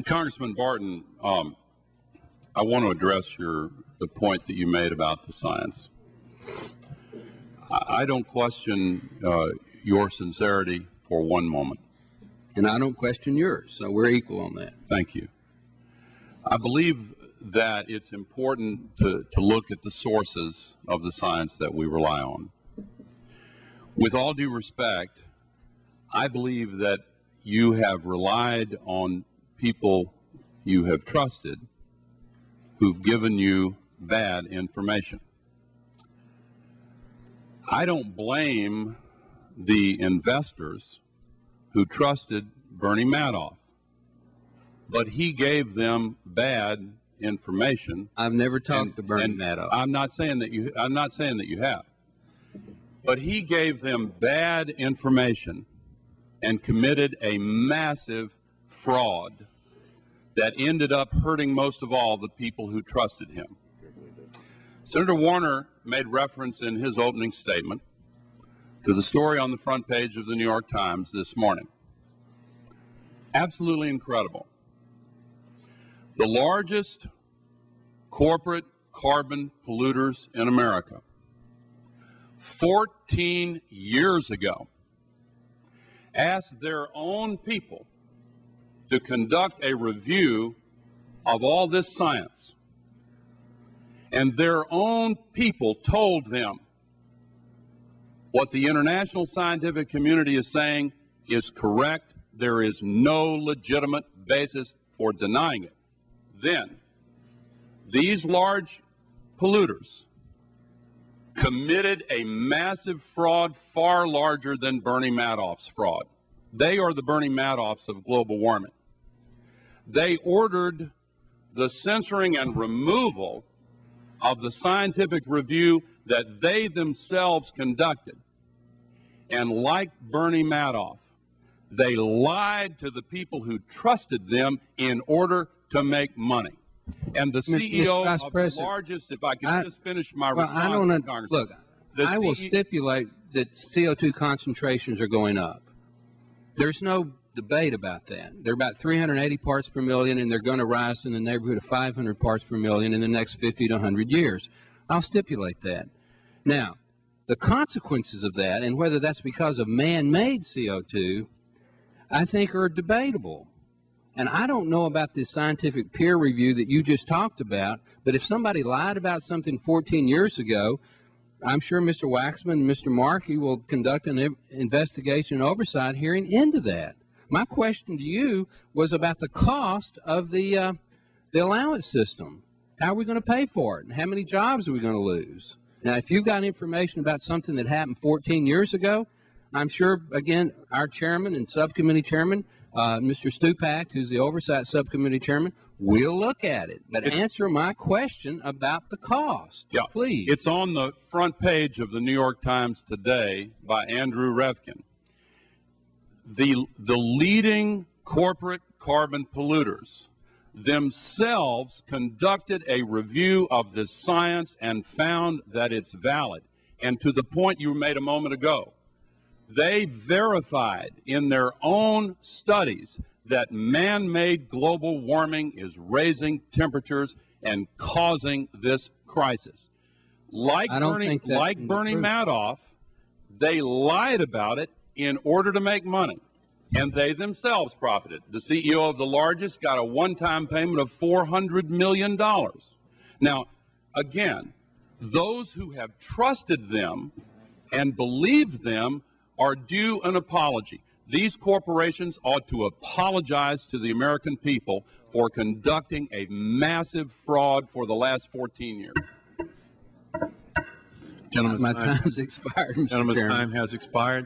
Congressman Barton, I want to address the point that you made about the science. I don't question your sincerity for one moment. And I don't question yours, so we're equal on that. Thank you. I believe that it's important to look at the sources of the science that we rely on. With all due respect, I believe that you have relied on people you have trusted who've given you bad information. I don't blame the investors who trusted Bernie Madoff, but he gave them bad information. I've never talked to Bernie Madoff. I'm not saying that you have. But he gave them bad information and committed a massive fraud that ended up hurting most of all the people who trusted him. Senator Warner made reference in his opening statement to the story on the front page of the New York Times this morning. Absolutely incredible. The largest corporate carbon polluters in America 14 years ago asked their own people to conduct a review of all this science. And their own people told them what the international scientific community is saying is correct. There is no legitimate basis for denying it. Then, these large polluters committed a massive fraud far larger than Bernie Madoff's fraud. They are the Bernie Madoffs of global warming. They ordered the censoring and removal of the scientific review that they themselves conducted. And like Bernie Madoff, they lied to the people who trusted them in order to make money. And the CEO of the largest, if I could just finish my response, Congressman. Look, I will stipulate that CO2 concentrations are going up. There's no debate about that. They're about 380 parts per million, and they're going to rise to in the neighborhood of 500 parts per million in the next 50 to 100 years. I'll stipulate that. Now, the consequences of that, and whether that's because of man-made CO2, I think are debatable. And I don't know about this scientific peer review that you just talked about, but if somebody lied about something 14 years ago, I'm sure Mr. Waxman and Mr. Markey will conduct an investigation and oversight hearing into that. My question to you was about the cost of the allowance system. How are we going to pay for it, and how many jobs are we going to lose? Now, if you've got information about something that happened 14 years ago, I'm sure, again, our chairman and subcommittee chairman, Mr. Stupak, who's the oversight subcommittee chairman, will look at it. But answer my question about the cost, please. It's on the front page of the New York Times today by Andrew Revkin. The leading corporate carbon polluters themselves conducted a review of this science and found that it's valid. And to the point you made a moment ago, they verified in their own studies that man-made global warming is raising temperatures and causing this crisis. Like Bernie Madoff, they lied about it in order to make money, and they themselves profited. The CEO of the largest got a one-time payment of $400 million. Now, again, those who have trusted them and believed them are due an apology. These corporations ought to apologize to the American people for conducting a massive fraud for the last 14 years. Gentleman's time's expired, Mr. Gentleman's Chairman. time has expired.